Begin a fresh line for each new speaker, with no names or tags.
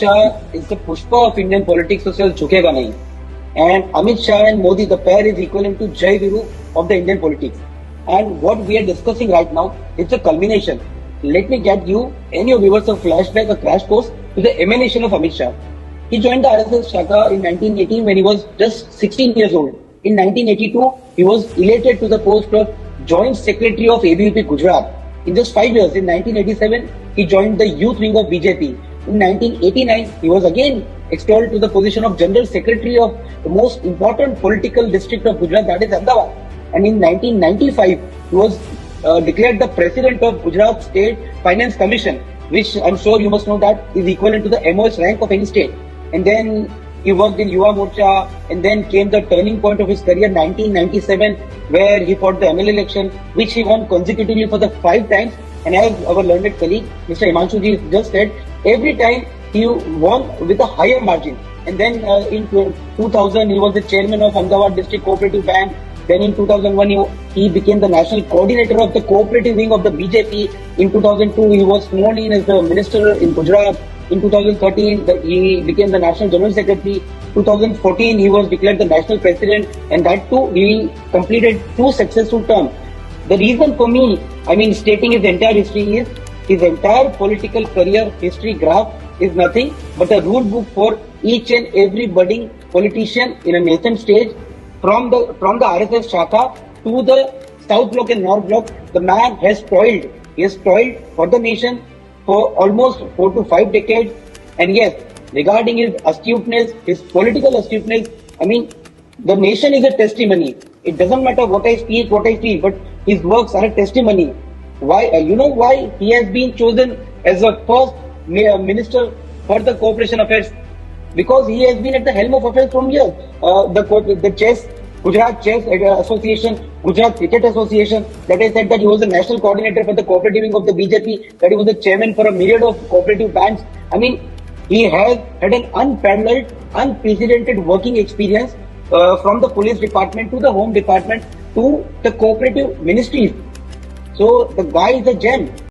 Shah is the Pushpa of Indian politics, so still झुकेगा नहीं. And Amit Shah and Modi, the pair is equivalent to Jai Viru of the Indian politics. And what we are discussing right now, it's a culmination. Let me get you and your viewers a flashback, a crash course to the emanation of Amit Shah. He joined the RSS Shaka in 1918 when he was just 16 years old. In 1982, he was elected to the post of Joint Secretary of ABVP Gujarat. In just 5 years, in 1987, he joined the youth wing of BJP. In 1989, he was again extolled to the position of General Secretary of the most important political district of Gujarat, that is Ahmedabad. And in 1995, he was declared the President of Gujarat State Finance Commission, which I'm sure you must know that is equivalent to the MOS rank of any state. And then he worked in Yuva Morcha, and then came the turning point of his career, 1997, where he fought the MLA election, which he won consecutively for the 5 times. And as our learned colleague, Mr. Himanshu ji just said, every time he won with a higher margin. And then in 2000, he was the chairman of Ahmedabad District Cooperative Bank. Then in 2001, he became the national coordinator of the cooperative wing of the BJP. In 2002, he was sworn in as the minister in Gujarat. In 2013, he became the national general secretary. 2014, he was declared the national president, and that too, he completed 2 successful terms. The reason for me, stating his entire history is his entire political career history graph is nothing but a rule book for each and every budding politician in a nascent stage, from the RSS Shaka to the South Block and North Block. The man has toiled. He has toiled for the nation for almost 4 to 5 decades. And yes, regarding his astuteness, his political astuteness, the nation is a testimony. It doesn't matter what I speak, but his works are a testimony. Why? You know why he has been chosen as the first minister for the Corporation Affairs? Because he has been at the helm of affairs from years. The chess, Gujarat Chess Association, Gujarat Cricket Association, that I said that he was the national coordinator for the cooperative wing of the BJP, that he was the chairman for a myriad of cooperative banks. He has had an unparalleled, unprecedented working experience from the police department to the home department to the cooperative ministries. So the guy is a gem.